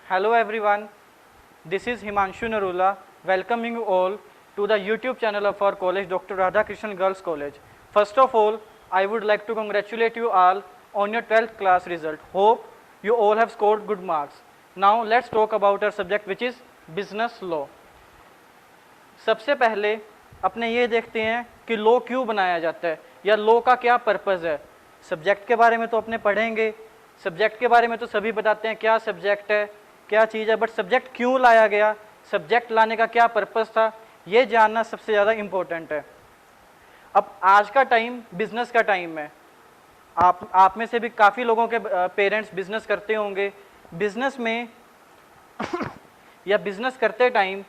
Hello everyone, this is Himanshu Narula welcoming you all to the YouTube channel of our college, Dr. Radhakrishnan Girls College. First of all, I would like to congratulate you all on your 12th class result. Hope you all have scored good marks. Now let's talk about our subject which is business law. सबसे पहले अपने ये देखते हैं कि law क्यों बनाया जाता है या लॉ का क्या पर्पज़ है। सब्जेक्ट के बारे में तो अपने पढ़ेंगे, सब्जेक्ट के बारे में तो सभी बताते हैं क्या सब्जेक्ट है, क्या चीज़ है, बट सब्जेक्ट क्यों लाया गया, सब्जेक्ट लाने का क्या पर्पज़ था, ये जानना सबसे ज़्यादा इम्पोर्टेंट है। अब आज का टाइम बिजनेस का टाइम है। आप में से भी काफ़ी लोगों के पेरेंट्स बिजनेस करते होंगे। बिजनेस में या बिजनेस करते टाइम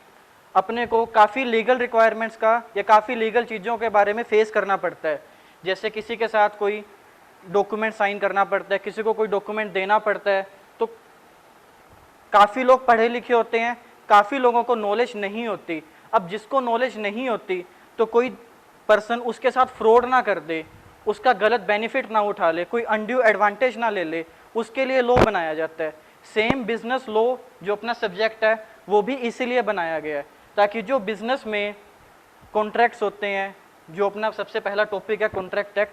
अपने को काफ़ी लीगल रिक्वायरमेंट्स का या काफ़ी लीगल चीज़ों के बारे में फेस करना पड़ता है। जैसे किसी के साथ कोई डॉक्यूमेंट साइन करना पड़ता है, किसी को कोई डॉक्यूमेंट देना पड़ता है। तो काफ़ी लोग पढ़े लिखे होते हैं, काफ़ी लोगों को नॉलेज नहीं होती। अब जिसको नॉलेज नहीं होती तो कोई पर्सन उसके साथ फ्रॉड ना कर दे, उसका गलत बेनिफिट ना उठा ले, कोई अनड्यू एडवांटेज ना ले ले, उसके लिए लॉ बनाया जाता है। सेम बिजनेस लॉ जो अपना सब्जेक्ट है वो भी इसीलिए बनाया गया है ताकि जो बिजनेस में कॉन्ट्रैक्ट्स होते हैं, जो अपना सबसे पहला टॉपिक है कॉन्ट्रैक्ट एक्ट,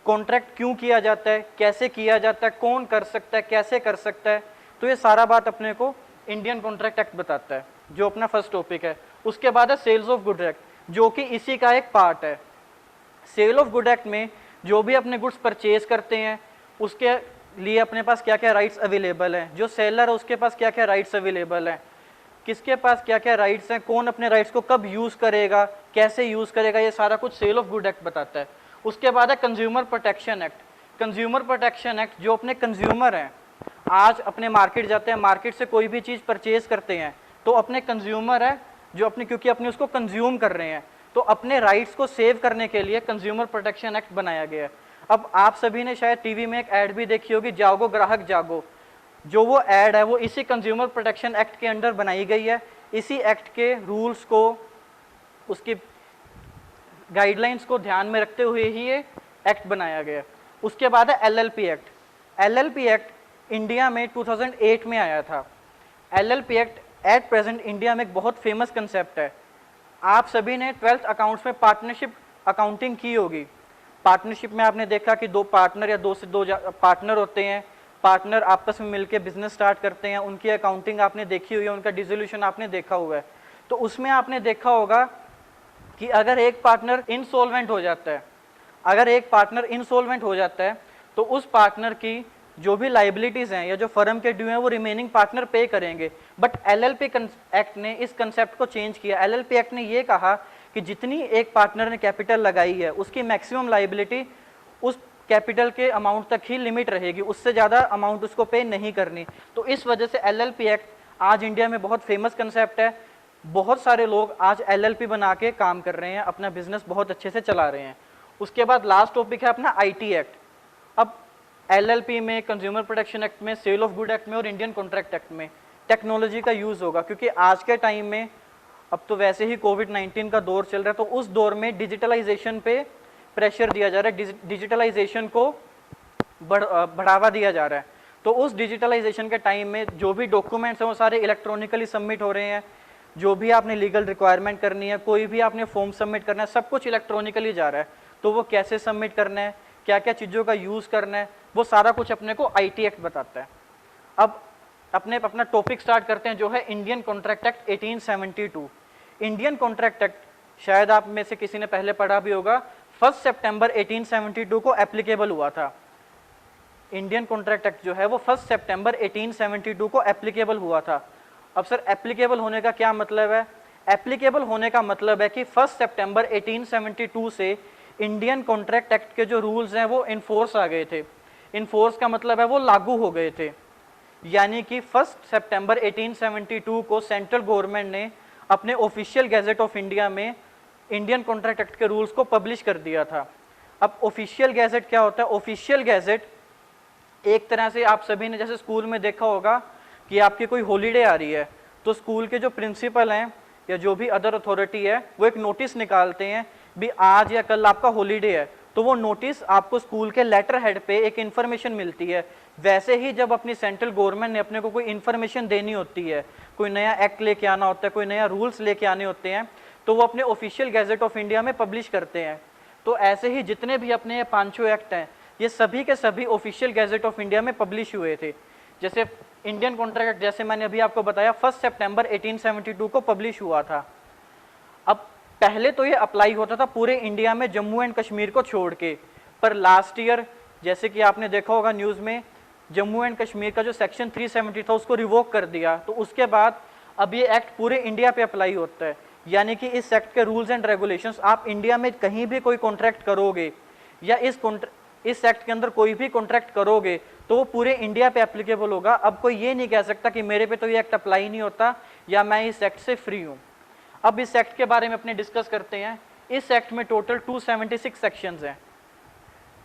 कॉन्ट्रैक्ट क्यों किया जाता है, कैसे किया जाता है, कौन कर सकता है, कैसे कर सकता है, तो ये सारा बात अपने को इंडियन कॉन्ट्रैक्ट एक्ट बताता है जो अपना फर्स्ट टॉपिक है। उसके बाद है सेल्स ऑफ गुड एक्ट जो कि इसी का एक पार्ट है। सेल ऑफ गुड एक्ट में जो भी अपने गुड्स परचेज करते हैं उसके लिए अपने पास क्या क्या राइट्स अवेलेबल हैं, जो सेलर है उसके पास क्या क्या राइट्स अवेलेबल हैं, किसके पास क्या क्या राइट्स हैं, कौन अपने राइट्स को कब यूज़ करेगा, कैसे यूज़ करेगा, ये सारा कुछ सेल ऑफ गुड एक्ट बताता है। उसके बाद है consumer protection act. Consumer protection act जो अपने कंज्यूमर हैं, आज अपने मार्केट जाते हैं, मार्केट से कोई भी चीज़ परचेज करते हैं तो अपने कंज्यूमर है जो अपने क्योंकि अपने उसको कंज्यूम कर रहे हैं तो अपने राइट्स को सेव करने के लिए कंज्यूमर प्रोटेक्शन एक्ट बनाया गया है। अब आप सभी ने शायद टीवी में एक ऐड भी देखी होगी, जागो ग्राहक जागो। जो वो ऐड है वो इसी कंज्यूमर प्रोटेक्शन एक्ट के अंडर बनाई गई है। इसी एक्ट के रूल्स को, उसकी गाइडलाइंस को ध्यान में रखते हुए ही ये एक्ट बनाया गया। उसके बाद है LLP act. LLP act India में 2008 में आया था। LLP act at present India में एक बहुत फेमस कंसेप्ट है। आप सभी ने 12th अकाउंट्स में पार्टनरशिप अकाउंटिंग की होगी। पार्टनरशिप में आपने देखा कि दो पार्टनर या दो से दो पार्टनर होते हैं, पार्टनर आपस में मिलकर बिजनेस स्टार्ट करते हैं, उनकी अकाउंटिंग आपने देखी हुई है, उनका डिसोल्यूशन आपने देखा हुआ है। तो उसमें आपने देखा होगा कि अगर एक पार्टनर इंसॉल्वेंट हो जाता है, अगर एक पार्टनर इंसॉल्वेंट हो जाता है तो उस पार्टनर की जो भी लाइबिलिटीज हैं या जो फर्म के ड्यू हैं वो रिमेनिंग पार्टनर पे करेंगे। बट एलएलपी एक्ट ने इस कंसेप्ट को चेंज किया। एलएलपी एक्ट ने ये कहा कि जितनी एक पार्टनर ने कैपिटल लगाई है उसकी मैक्सिमम लाइबिलिटी उस कैपिटल के अमाउंट तक ही लिमिट रहेगी, उससे ज़्यादा अमाउंट उसको पे नहीं करनी। तो इस वजह से एलएलपी एक्ट आज इंडिया में बहुत फेमस कंसेप्ट है। बहुत सारे लोग आज एलएलपी बना के काम कर रहे हैं, अपना बिजनेस बहुत अच्छे से चला रहे हैं। उसके बाद लास्ट टॉपिक है अपना आईटी एक्ट। अब एलएलपी में, कंज्यूमर प्रोटेक्शन एक्ट में, सेल ऑफ गुड एक्ट में और इंडियन कॉन्ट्रैक्ट एक्ट में टेक्नोलॉजी का यूज़ होगा क्योंकि आज के टाइम में, अब तो वैसे ही कोविड-19 का दौर चल रहा है, तो उस दौर में डिजिटलाइजेशन पे प्रेशर दिया जा रहा है, डिजिटलाइजेशन को बढ़ावा दिया जा रहा है। तो उस डिजिटलाइजेशन के टाइम में जो भी डॉक्यूमेंट्स हैं वो सारे इलेक्ट्रॉनिकली सबमिट हो रहे हैं। जो भी आपने लीगल रिक्वायरमेंट करनी है, कोई भी आपने फॉर्म सबमिट करना है, सब कुछ इलेक्ट्रॉनिकली जा रहा है। तो वो कैसे सबमिट करना है, क्या क्या चीज़ों का यूज़ करना है, वो सारा कुछ अपने को आईटी एक्ट बताता है। अब अपना टॉपिक स्टार्ट करते हैं जो है Indian contract act 1872। Indian contract act शायद आप में से किसी ने पहले पढ़ा भी होगा, 1 सितंबर 1872 को एप्लीकेबल हुआ था। इंडियन कॉन्ट्रैक्ट एक्ट जो है वो 1 सितंबर 1872 को एप्लीकेबल हुआ था। अब सर एप्लीकेबल होने का क्या मतलब है? एप्लीकेबल होने का मतलब है कि 1 सितंबर 1872 से इंडियन कॉन्ट्रैक्ट एक्ट के जो रूल्स हैं वो इन्फोर्स आ गए थे। इन्फोर्स का मतलब है वो लागू हो गए थे। यानी कि 1 सितंबर 1872 को सेंट्रल गवर्नमेंट ने अपने ऑफिशियल गैजेट ऑफ इंडिया में इंडियन कॉन्ट्रैक्ट एक्ट के रूल्स को पब्लिश कर दिया था। अब ऑफिशियल गैजेट क्या होता है? ऑफिशियल गैजेट एक तरह से आप सभी ने जैसे स्कूल में देखा होगा कि आपकी कोई हॉलीडे आ रही है तो स्कूल के जो प्रिंसिपल हैं या जो भी अदर अथॉरिटी है वो एक नोटिस निकालते हैं भी आज या कल आपका हॉलीडे है, तो वो नोटिस आपको स्कूल के लेटर हेड पे एक इन्फॉर्मेशन मिलती है। वैसे ही जब अपनी सेंट्रल गवर्नमेंट ने अपने को कोई इन्फॉर्मेशन देनी होती है, कोई नया एक्ट लेके आना होता है, कोई नया रूल्स लेके आने होते हैं, तो वो अपने ऑफिशियल गैजेट ऑफ इंडिया में पब्लिश करते हैं। तो ऐसे ही जितने भी अपने ये पांचों एक्ट हैं, ये सभी के सभी ऑफिशियल गैजेट ऑफ इंडिया में पब्लिश हुए थे। जैसे इंडियन कॉन्ट्रैक्ट एक्ट, जैसे मैंने अभी आपको बताया, 1 सितंबर 1872 को पब्लिश हुआ था। अब पहले तो ये अप्लाई होता था पूरे इंडिया में, जम्मू एंड कश्मीर को छोड़ के, पर लास्ट ईयर जैसे कि आपने देखा होगा न्यूज़ में, जम्मू एंड कश्मीर का जो सेक्शन 370 था उसको रिवोक कर दिया। तो उसके बाद अब ये एक्ट पूरे इंडिया पे अप्लाई होता है। यानी कि इस एक्ट के रूल्स एंड रेगुलेशंस, आप इंडिया में कहीं भी कोई कॉन्ट्रैक्ट करोगे या इस एक्ट के अंदर कोई भी कॉन्ट्रैक्ट करोगे तो वो पूरे इंडिया पे एप्लीकेबल होगा। अब कोई ये नहीं कह सकता कि मेरे पे तो ये एक्ट अप्लाई नहीं होता या मैं इस एक्ट से फ्री हूँ। अब इस एक्ट के बारे में अपने डिस्कस करते हैं। इस एक्ट में टोटल 276 सेक्शंस हैं,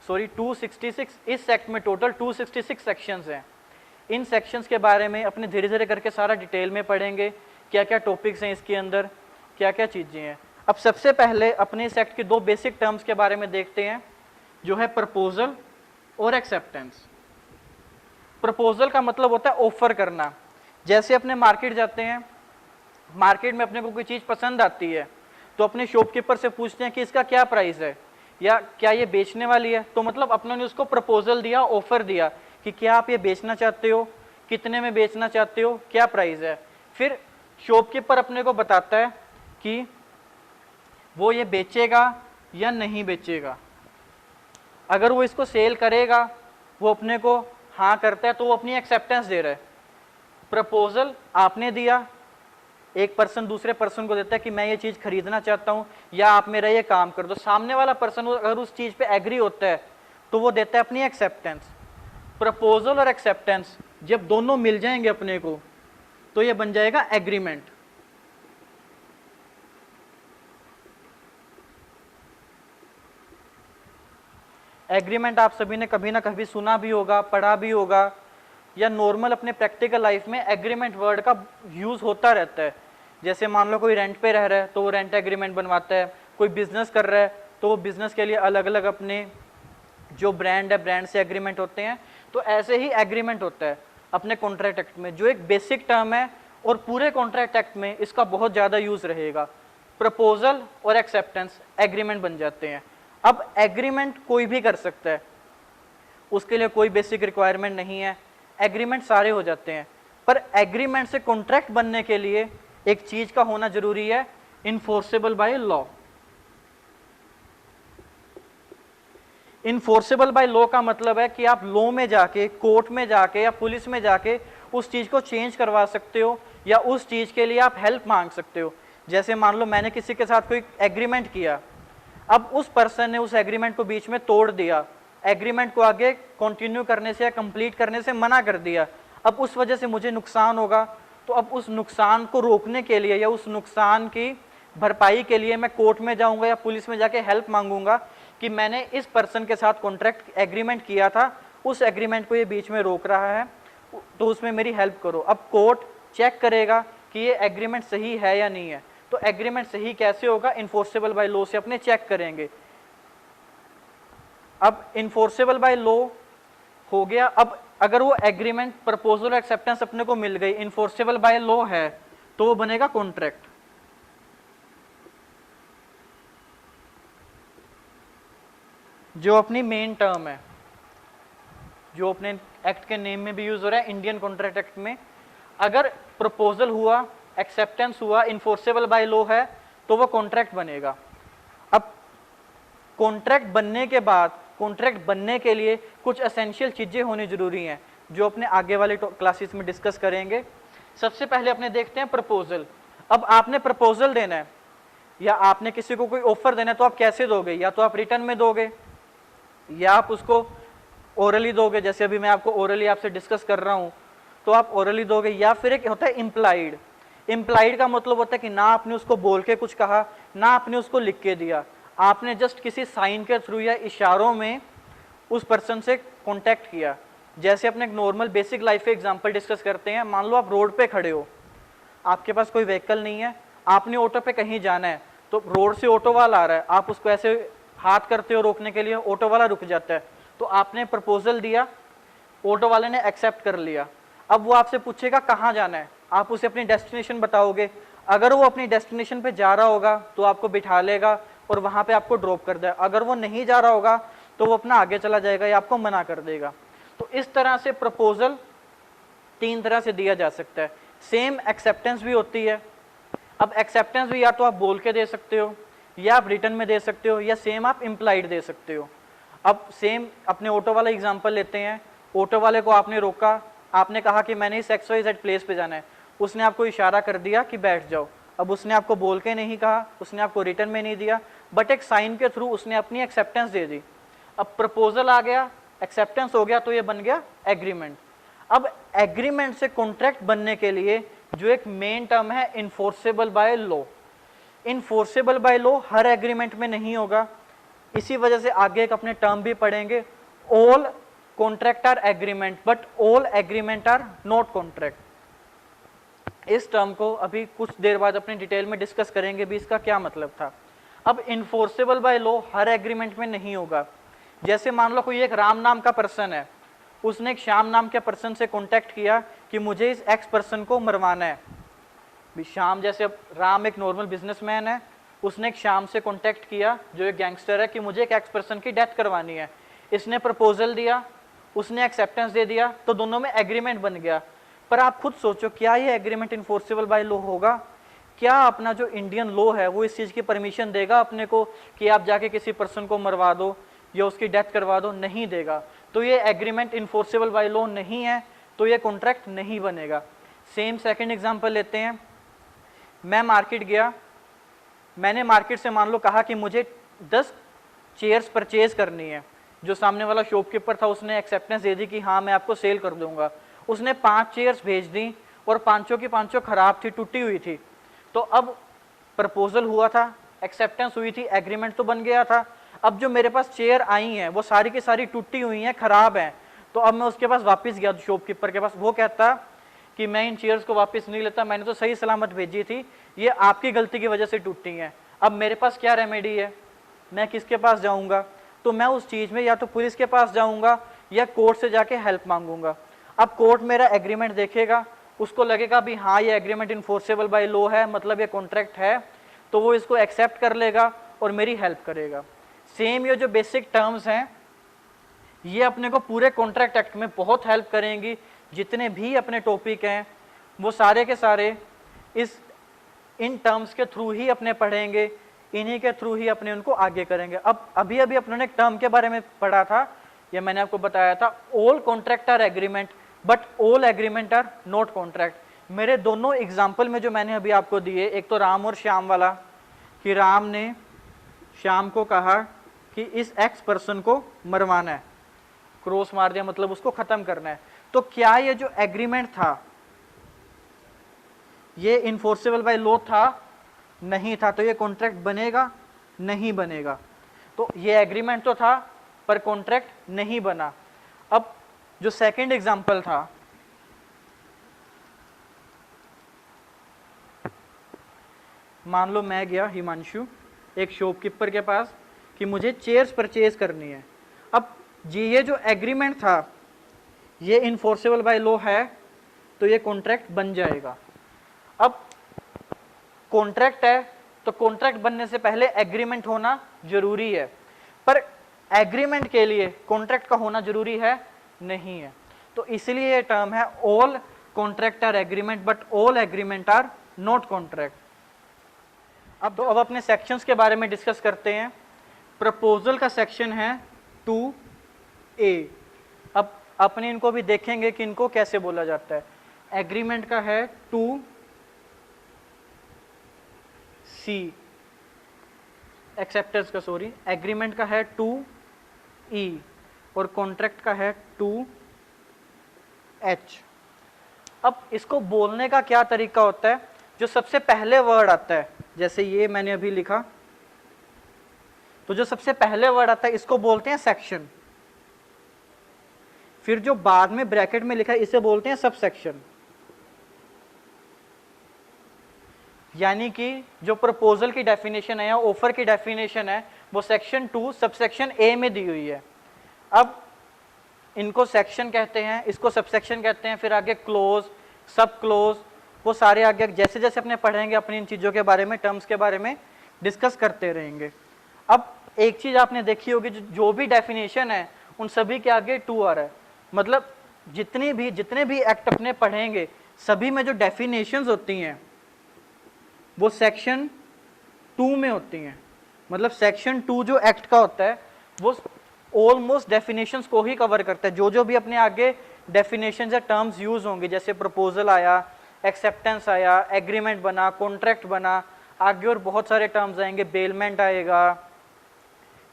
सॉरी 266। इस एक्ट में टोटल 266 सेक्शंस हैं। इन सेक्शंस के बारे में अपने धीरे धीरे करके सारा डिटेल में पढ़ेंगे, क्या क्या टॉपिक्स हैं इसके अंदर, क्या क्या चीज़ें हैं। अब सबसे पहले अपने इस एक्ट के दो बेसिक टर्म्स के बारे में देखते हैं, जो है प्रपोजल और एक्सेप्टेंस। प्रपोजल का मतलब होता है ऑफर करना। जैसे अपने मार्केट जाते हैं, मार्केट में अपने को कोई चीज़ पसंद आती है तो अपने शॉपकीपर से पूछते हैं कि इसका क्या प्राइस है या क्या ये बेचने वाली है। तो मतलब अपनों ने उसको प्रपोजल दिया, ऑफर दिया कि क्या आप ये बेचना चाहते हो, कितने में बेचना चाहते हो, क्या प्राइस है। फिर शॉपकीपर अपने को बताता है कि वो ये बेचेगा या नहीं बेचेगा। अगर वो इसको सेल करेगा, वो अपने को हाँ करता है, तो वो अपनी एक्सेप्टेंस दे रहा है। प्रपोजल आपने दिया, एक पर्सन दूसरे पर्सन को देता है कि मैं ये चीज़ खरीदना चाहता हूँ या आप मेरा ये काम कर दो। सामने वाला पर्सन अगर उस चीज़ पे एग्री होता है तो वो देता है अपनी एक्सेप्टेंस। प्रपोजल और एक्सेप्टेंस जब दोनों मिल जाएंगे अपने को तो ये बन जाएगा एग्रीमेंट। एग्रीमेंट आप सभी ने कभी ना कभी सुना भी होगा, पढ़ा भी होगा, या नॉर्मल अपने प्रैक्टिकल लाइफ में एग्रीमेंट वर्ड का यूज़ होता रहता है। जैसे मान लो कोई रेंट पे रह रहा है तो वो रेंट एग्रीमेंट बनवाता है, कोई बिजनेस कर रहा है तो वो बिजनेस के लिए अलग अलग अपने जो ब्रांड है, ब्रांड से एग्रीमेंट होते हैं। तो ऐसे ही एग्रीमेंट होता है अपने कॉन्ट्रैक्ट एक्ट में, जो एक बेसिक टर्म है और पूरे कॉन्ट्रैक्ट एक्ट में इसका बहुत ज़्यादा यूज़ रहेगा। प्रपोजल और एक्सेप्टेंस एग्रीमेंट बन जाते हैं। अब एग्रीमेंट कोई भी कर सकता है, उसके लिए कोई बेसिक रिक्वायरमेंट नहीं है, एग्रीमेंट सारे हो जाते हैं। पर एग्रीमेंट से कॉन्ट्रैक्ट बनने के लिए एक चीज का होना जरूरी है, enforceable by law. Enforceable by law का मतलब है कि आप लॉ में जाके, कोर्ट में जाके या पुलिस में जाके उस चीज को चेंज करवा सकते हो या उस चीज के लिए आप हेल्प मांग सकते हो। जैसे मान लो मैंने किसी के साथ कोई एग्रीमेंट किया, अब उस पर्सन ने उस एग्रीमेंट को बीच में तोड़ दिया, एग्रीमेंट को आगे कंटिन्यू करने से या कंप्लीट करने से मना कर दिया, अब उस वजह से मुझे नुकसान होगा। तो अब उस नुकसान को रोकने के लिए या उस नुकसान की भरपाई के लिए मैं कोर्ट में जाऊंगा या पुलिस में जाके हेल्प मांगूंगा कि मैंने इस पर्सन के साथ कॉन्ट्रैक्ट एग्रीमेंट किया था, उस एग्रीमेंट को ये बीच में रोक रहा है, तो उसमें मेरी हेल्प करो। अब कोर्ट चेक करेगा कि ये एग्रीमेंट सही है या नहीं है। तो एग्रीमेंट सही कैसे होगा, इन्फोर्सेबल बाय लॉ से अपने चेक करेंगे। अब इन्फोर्सेबल बाय लॉ हो गया। अब अगर वो एग्रीमेंट, प्रपोजल, एक्सेप्टेंस अपने को मिल गई, इन्फोर्सेबल बाय लॉ है, तो वो बनेगा कॉन्ट्रैक्ट। जो अपनी मेन टर्म है, जो अपने एक्ट के नेम में भी यूज हो रहा है, इंडियन कॉन्ट्रैक्ट एक्ट में, अगर प्रपोजल हुआ, एक्सेप्टेंस हुआ, इन्फोर्सेबल बाय लॉ है, तो वो कॉन्ट्रैक्ट बनेगा। अब कॉन्ट्रैक्ट बनने के बाद, कॉन्ट्रैक्ट बनने के लिए कुछ एसेंशियल चीजें होनी जरूरी हैं, जो अपने आगे वाले क्लासेस में डिस्कस करेंगे। सबसे पहले अपने देखते हैं प्रपोजल। अब आपने प्रपोजल देना है या आपने किसी को कोई ऑफर देना है, तो आप कैसे दोगे? या तो आप रिटर्न में दोगे या आप उसको ओरली दोगे, जैसे अभी मैं आपको ओरली आपसे डिस्कस कर रहा हूं, तो आप ओरली दोगे। या फिर एक होता है इम्प्लाइड। इम्प्लाइड का मतलब होता है कि ना आपने उसको बोल के कुछ कहा, ना आपने उसको लिख के दिया, आपने जस्ट किसी साइन के थ्रू या इशारों में उस पर्सन से कांटेक्ट किया। जैसे अपने एक नॉर्मल बेसिक लाइफ के एग्जांपल डिस्कस करते हैं। मान लो आप रोड पे खड़े हो, आपके पास कोई व्हीकल नहीं है, आपने ऑटो पे कहीं जाना है, तो रोड से ऑटो वाला आ रहा है, आप उसको ऐसे हाथ करते हो रोकने के लिए, ऑटो वाला रुक जाता है। तो आपने प्रपोजल दिया, ऑटो वाले ने एक्सेप्ट कर लिया। अब वो आपसे पूछेगा कहाँ जाना है, आप उसे अपनी डेस्टिनेशन बताओगे। अगर वो अपनी डेस्टिनेशन पे जा रहा होगा तो आपको बिठा लेगा और वहाँ पे आपको ड्रॉप कर देगा। अगर वो नहीं जा रहा होगा तो वो अपना आगे चला जाएगा या आपको मना कर देगा। तो इस तरह से प्रपोजल 3 तरह से दिया जा सकता है। सेम एक्सेप्टेंस भी होती है। अब एक्सेप्टेंस भी या तो आप बोल के दे सकते हो, या आप रिटर्न में दे सकते हो, या सेम आप इम्प्लाइड दे सकते हो। अब सेम अपने ऑटो वाला एग्जांपल लेते हैं। ऑटो वाले को आपने रोका, आपने कहा कि मैंने इस XYZ प्लेस पे जाना है, उसने आपको इशारा कर दिया कि बैठ जाओ। अब उसने आपको बोल के नहीं कहा, उसने आपको रिटर्न में नहीं दिया, बट एक साइन के थ्रू उसने अपनी एक्सेप्टेंस दे दी। अब प्रपोजल आ गया, एक्सेप्टेंस हो गया, तो ये बन गया एग्रीमेंट। अब एग्रीमेंट से कॉन्ट्रैक्ट बनने के लिए जो एक मेन टर्म है enforceable by law. Enforceable by law her agreement में नहीं होगा, इसी वजह से आगे एक अपने टर्म भी पढ़ेंगे, all contract are agreement but all agreement are not contract. इस टर्म को अभी कुछ देर बाद अपने डिटेल में डिस्कस करेंगे भी इसका क्या मतलब था। अब enforceable by law her agreement में नहीं होगा। जैसे मान लो कोई एक राम नाम का पर्सन है, उसने एक श्याम नाम के पर्सन से कांटेक्ट किया कि मुझे इस एक्स पर्सन को मरवाना है। भी श्याम, जैसे अब राम एक नॉर्मल बिजनेसमैन है, उसने एक श्याम से कांटेक्ट किया जो एक गैंगस्टर है कि मुझे एक एक्स पर्सन की डेथ करवानी है। इसने प्रपोजल दिया, उसने एक्सेप्टेंस दे दिया, तो दोनों में एग्रीमेंट बन गया। पर आप खुद सोचो, क्या ये एग्रीमेंट इन्फोर्सेबल बाय लॉ होगा? क्या अपना जो इंडियन लॉ है वो इस चीज़ की परमिशन देगा अपने को कि आप जाके किसी पर्सन को मरवा दो या उसकी डेथ करवा दो? नहीं देगा। तो ये एग्रीमेंट इन्फोर्सेबल बाय लॉ नहीं है, तो ये कॉन्ट्रैक्ट नहीं बनेगा। सेम सेकंड एग्जांपल लेते हैं। मैं मार्केट गया, मैंने मार्केट से मान लो कहा कि मुझे 10 चेयर्स परचेज करनी है। जो सामने वाला शॉपकीपर था उसने एक्सेप्टेंस दे दी कि हाँ मैं आपको सेल कर दूंगा। उसने 5 चेयर्स भेज दी और पांचों की पांचों खराब थी, टूटी हुई थी। तो अब प्रपोजल हुआ था, एक्सेप्टेंस हुई थी, एग्रीमेंट तो बन गया था। अब जो मेरे पास चेयर आई हैं वो सारी की सारी टूटी हुई हैं, खराब हैं। तो अब मैं उसके पास वापस गया शॉपकीपर के पास, वो कहता कि मैं इन चेयर्स को वापस नहीं लेता, मैंने तो सही सलामत भेजी थी, ये आपकी गलती की वजह से टूटी हैं। अब मेरे पास क्या रेमेडी है? मैं किसके पास जाऊंगा? तो मैं उस चीज़ में या तो पुलिस के पास जाऊंगा या कोर्ट से जाके हेल्प मांगूंगा। अब कोर्ट मेरा एग्रीमेंट देखेगा, उसको लगेगा भी हाँ ये एग्रीमेंट इन्फोर्सेबल बाय लॉ है, मतलब ये कॉन्ट्रैक्ट है, तो वो इसको एक्सेप्ट कर लेगा और मेरी हेल्प करेगा। सेम ये जो बेसिक टर्म्स हैं ये अपने को पूरे कॉन्ट्रैक्ट एक्ट में बहुत हेल्प करेंगी। जितने भी अपने टॉपिक हैं वो सारे के सारे इन टर्म्स के थ्रू ही अपने पढ़ेंगे, इन्हीं के थ्रू ही अपने उनको आगे करेंगे। अब अभी अभी अपने एक टर्म के बारे में पढ़ा था, ये मैंने आपको बताया था, all contract are agreement but all agreement are not contract. मेरे दोनों एग्जाम्पल में जो मैंने अभी आपको दिए, एक तो राम और श्याम वाला, कि राम ने श्याम को कहा कि इस एक्स पर्सन को मरवाना है, क्रॉस मार दिया मतलब उसको खत्म करना है। तो क्या ये जो एग्रीमेंट था ये इन्फोर्सेबल बाय लॉ था? नहीं था। तो ये कॉन्ट्रैक्ट बनेगा? नहीं बनेगा। तो ये एग्रीमेंट तो था पर कॉन्ट्रैक्ट नहीं बना। अब जो सेकंड एग्जांपल था, मान लो मैं गया हिमांशु एक शॉपकीपर के पास कि मुझे चेयर्स परचेज करनी है। अब जी ये जो एग्रीमेंट था ये इन्फोर्सेबल बाय लॉ है, तो ये कॉन्ट्रैक्ट बन जाएगा। अब कॉन्ट्रैक्ट है तो कॉन्ट्रैक्ट बनने से पहले एग्रीमेंट होना जरूरी है, पर एग्रीमेंट के लिए कॉन्ट्रैक्ट का होना जरूरी है नहीं है। तो इसलिए ये टर्म है all contract are agreement but all agreement are not contract. अब अपने सेक्शंस के बारे में डिस्कस करते हैं। प्रपोजल का सेक्शन है 2A। अब अपने इनको भी देखेंगे कि इनको कैसे बोला जाता है। एग्रीमेंट का है 2C, एक्सेप्टेंस का सॉरी, एग्रीमेंट का है 2E और कॉन्ट्रैक्ट का है 2H। अब इसको बोलने का क्या तरीका होता है? जो सबसे पहले वर्ड आता है, जैसे ये मैंने अभी लिखा, तो जो सबसे पहले वर्ड आता है इसको बोलते हैं सेक्शन। फिर जो बाद में ब्रैकेट में लिखा है इसे बोलते हैं सब सेक्शन। यानी कि जो प्रपोजल की डेफिनेशन है या ऑफर की डेफिनेशन है वो सेक्शन 2 सबसेक्शन ए में दी हुई है। अब इनको सेक्शन कहते हैं, इसको सबसेक्शन कहते हैं, फिर आगे क्लोज, सब क्लोज, वो सारे आगे जैसे जैसे अपने पढ़ेंगे अपनी इन चीज़ों के बारे में, टर्म्स के बारे में डिस्कस करते रहेंगे। अब एक चीज़ आपने देखी होगी, जो भी डेफिनेशन है उन सभी के आगे टू आ रहा है। मतलब जितने भी एक्ट अपने पढ़ेंगे सभी में जो डेफिनेशंस होती हैं वो सेक्शन 2 में होती हैं। मतलब सेक्शन 2 जो एक्ट का होता है वो ऑलमोस्ट डेफिनेशंस को ही कवर करता है। जो भी अपने आगे डेफिनेशंस या टर्म्स यूज होंगे, जैसे प्रपोजल आया, एक्सेप्टेंस आया, एग्रीमेंट बना, कॉन्ट्रैक्ट बना, आगे और बहुत सारे टर्म्स आएंगे, बेलमेंट आएगा,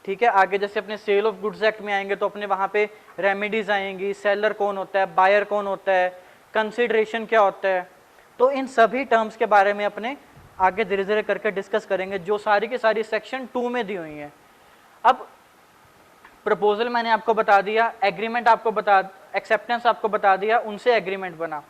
ठीक है। आगे जैसे अपने सेल ऑफ गुड्स एक्ट में आएंगे तो अपने वहाँ पे रेमेडीज आएंगी, सेलर कौन होता है, बायर कौन होता है, कंसिडरेशन क्या होता है। तो इन सभी टर्म्स के बारे में अपने आगे धीरे धीरे करके डिस्कस करेंगे, जो सारी की सारी सेक्शन 2 में दी हुई हैं। अब प्रपोजल मैंने आपको बता दिया, एग्रीमेंट आपको बता, एक्सेप्टेंस आपको बता दिया, उनसे एग्रीमेंट बना।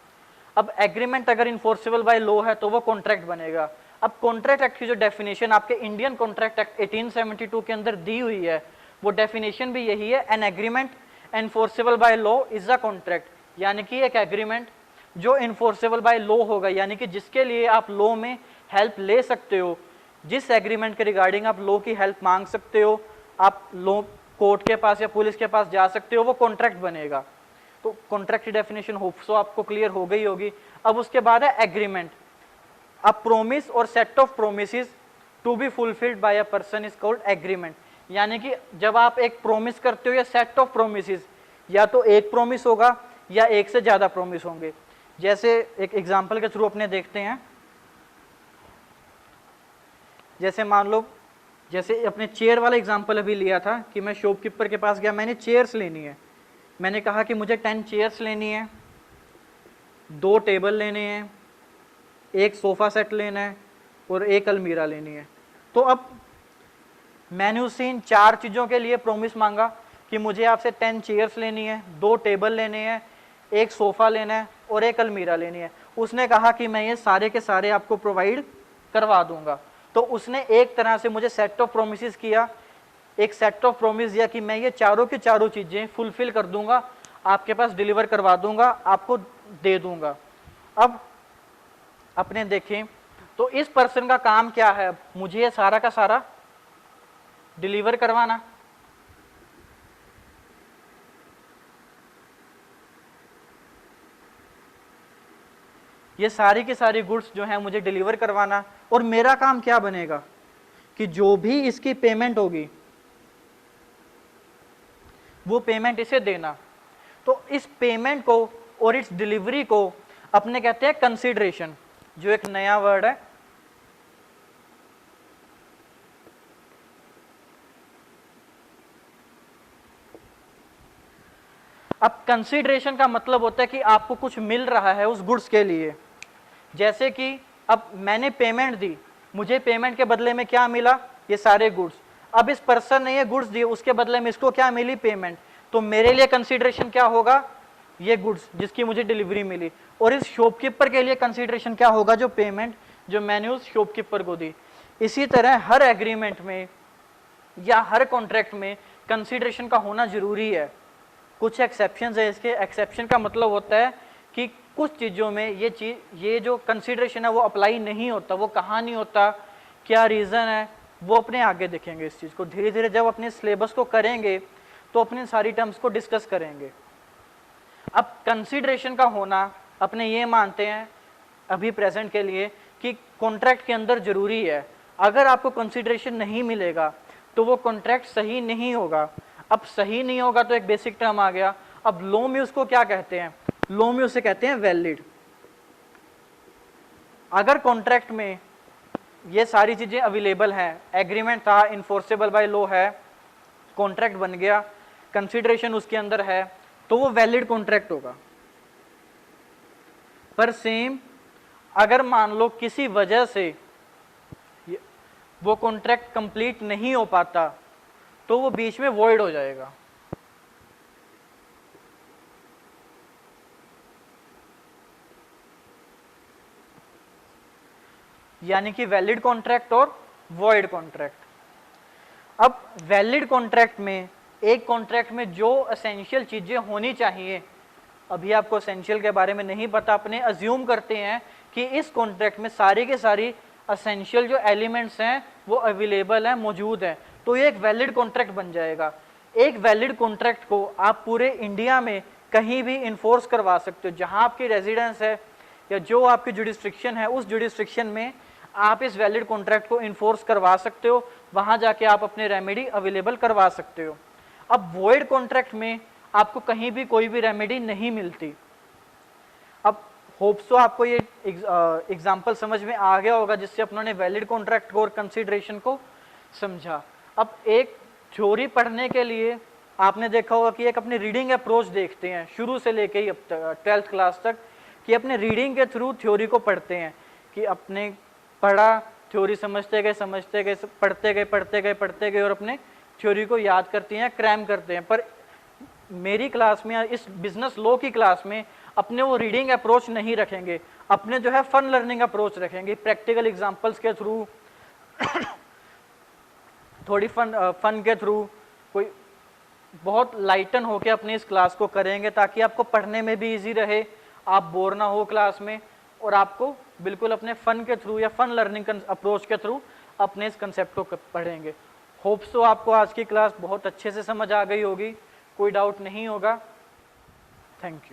अब एग्रीमेंट अगर इन्फोर्सेबल बाय लॉ है तो वो कॉन्ट्रैक्ट बनेगा। अब कॉन्ट्रैक्ट एक्ट की जो डेफिनेशन आपके इंडियन कॉन्ट्रैक्ट एक्ट 1872 के अंदर दी हुई है वो डेफिनेशन भी यही है, an agreement enforceable by law is a contract. यानी कि एक एग्रीमेंट जो इन्फोर्सेबल बाय लॉ होगा, यानी कि जिसके लिए आप लॉ में हेल्प ले सकते हो, जिस एग्रीमेंट के रिगार्डिंग आप लॉ की हेल्प मांग सकते हो, आप लॉ कोर्ट के पास या पुलिस के पास जा सकते हो, वो कॉन्ट्रैक्ट बनेगा। तो कॉन्ट्रैक्ट की डेफिनेशन होप सो आपको क्लियर हो गई होगी। अब उसके बाद है एग्रीमेंट। अ प्रोमिस और set of promises to be fulfilled by a person is called agreement. यानी कि जब आप एक प्रोमिस करते हो या सेट ऑफ प्रोमिसेस, या तो एक प्रोमिस होगा या एक से ज्यादा प्रोमिस होंगे। जैसे एक एग्जांपल के थ्रू अपने देखते हैं, जैसे मान लो, जैसे अपने चेयर वाला एग्जांपल अभी लिया था कि मैं शॉपकीपर के पास गया, मैंने चेयर्स लेनी है, मैंने कहा कि मुझे 10 चेयर्स लेनी है, 2 टेबल लेने हैं, एक सोफा सेट लेना है और एक अलमीरा लेनी है। तो अब मैंने उससे इन 4 चीज़ों के लिए प्रॉमिस मांगा कि मुझे आपसे 10 चेयर्स लेनी है, 2 टेबल लेने हैं, एक सोफ़ा लेना है और एक अलमीरा लेनी है। उसने कहा कि मैं ये सारे के सारे आपको प्रोवाइड करवा दूंगा। तो उसने एक तरह से मुझे सेट ऑफ प्रोमिस किया, एक सेट ऑफ प्रोमिस दिया कि मैं ये चारों की चारों चीज़ें फुलफिल कर दूंगा, आपके पास डिलीवर करवा दूंगा, आपको दे दूंगा। अब अपने देखें तो इस पर्सन का काम क्या है, मुझे ये सारा का सारा डिलीवर करवाना। ये सारी की सारी गुड्स जो है मुझे डिलीवर करवाना, और मेरा काम क्या बनेगा कि जो भी इसकी पेमेंट होगी वो पेमेंट इसे देना। तो इस पेमेंट को और इस डिलीवरी को अपने कहते हैं कंसीडरेशन, जो एक नया वर्ड है। अब कंसीडरेशन का मतलब होता है कि आपको कुछ मिल रहा है उस गुड्स के लिए। जैसे कि अब मैंने पेमेंट दी, मुझे पेमेंट के बदले में क्या मिला, ये सारे गुड्स। अब इस पर्सन ने ये गुड्स दिए, उसके बदले में इसको क्या मिली, पेमेंट। तो मेरे लिए कंसीडरेशन क्या होगा, ये गुड्स जिसकी मुझे डिलीवरी मिली। और इस शॉपकीपर के लिए कंसीडरेशन क्या होगा, जो पेमेंट जो मैंने उस शॉपकीपर को दी। इसी तरह हर एग्रीमेंट में या हर कॉन्ट्रैक्ट में कंसीडरेशन का होना जरूरी है। कुछ एक्सेप्शंस है इसके। एक्सेप्शन का मतलब होता है कि कुछ चीज़ों में ये जो कंसीडरेशन है वो अप्लाई नहीं होता। वो कहाँ नहीं होता, क्या रीज़न है, वो अपने आगे देखेंगे। इस चीज़ को धीरे धीरे जब अपने सिलेबस को करेंगे तो अपने सारी टर्म्स को डिस्कस करेंगे। अब कंसीडरेशन का होना अपने ये मानते हैं अभी प्रेजेंट के लिए कि कॉन्ट्रैक्ट के अंदर ज़रूरी है। अगर आपको कंसीडरेशन नहीं मिलेगा तो वो कॉन्ट्रैक्ट सही नहीं होगा। अब सही नहीं होगा तो एक बेसिक टर्म आ गया। अब लॉ में उसको क्या कहते हैं, लॉ में उसे कहते हैं वैलिड। अगर कॉन्ट्रैक्ट में ये सारी चीज़ें अवेलेबल हैं, एग्रीमेंट था, इन्फोर्सेबल बाय लॉ है, कॉन्ट्रैक्ट बन गया, कंसीडरेशन उसके अंदर है, तो वो वैलिड कॉन्ट्रैक्ट होगा। पर सेम अगर मान लो किसी वजह से वो कॉन्ट्रैक्ट कंप्लीट नहीं हो पाता तो वो बीच में वॉइड हो जाएगा। यानी कि वैलिड कॉन्ट्रैक्ट और वॉइड कॉन्ट्रैक्ट। अब वैलिड कॉन्ट्रैक्ट में, एक कॉन्ट्रैक्ट में जो एसेंशियल चीज़ें होनी चाहिए, अभी आपको एसेंशियल के बारे में नहीं पता, अपने अज्यूम करते हैं कि इस कॉन्ट्रैक्ट में सारी के सारी एसेंशियल जो एलिमेंट्स हैं वो अवेलेबल हैं, मौजूद हैं, तो ये एक वैलिड कॉन्ट्रैक्ट बन जाएगा। एक वैलिड कॉन्ट्रैक्ट को आप पूरे इंडिया में कहीं भी इन्फोर्स करवा सकते हो, जहां आपकी रेजिडेंस है या जो आपकी जुडिस्ट्रिक्शन है, उस जुडिस्ट्रिक्शन में आप इस वैलिड कॉन्ट्रैक्ट को इन्फोर्स करवा सकते हो, वहां जाके आप अपने रेमेडी अवेलेबल करवा सकते हो। अब वॉइड कॉन्ट्रैक्ट में आपको कहीं भी कोई भी रेमेडी नहीं मिलती। अब होप सो आपको ये एग्जाम्पल समझ में आ गया होगा, जिससे अपनों वैलिड कॉन्ट्रैक्ट को और कंसिडरेशन को समझा। अब एक थ्योरी पढ़ने के लिए आपने देखा होगा कि एक अपनी रीडिंग अप्रोच देखते हैं शुरू से लेके ही अब तक 12th क्लास तक, कि अपने रीडिंग के थ्रू थ्योरी को पढ़ते हैं, कि अपने पढ़ा, थ्योरी समझते गए, पढ़ते गए और अपने थ्योरी को याद करते हैं, क्रैम करते हैं। पर मेरी क्लास में, इस बिजनेस लॉ की क्लास में, अपने वो रीडिंग अप्रोच नहीं रखेंगे, अपने जो है फन लर्निंग अप्रोच रखेंगे, प्रैक्टिकल एग्जांपल्स के थ्रू थोड़ी फन के थ्रू, कोई बहुत लाइटन होके अपनी इस क्लास को करेंगे, ताकि आपको पढ़ने में भी इजी रहे, आप बोर ना हो क्लास में, और आपको बिल्कुल अपने फन के थ्रू या फन लर्निंग अप्रोच के थ्रू अपने इस कंसेप्ट को पढ़ेंगे। होप सो आपको आज की क्लास बहुत अच्छे से समझ आ गई होगी, कोई डाउट नहीं होगा। Thank you.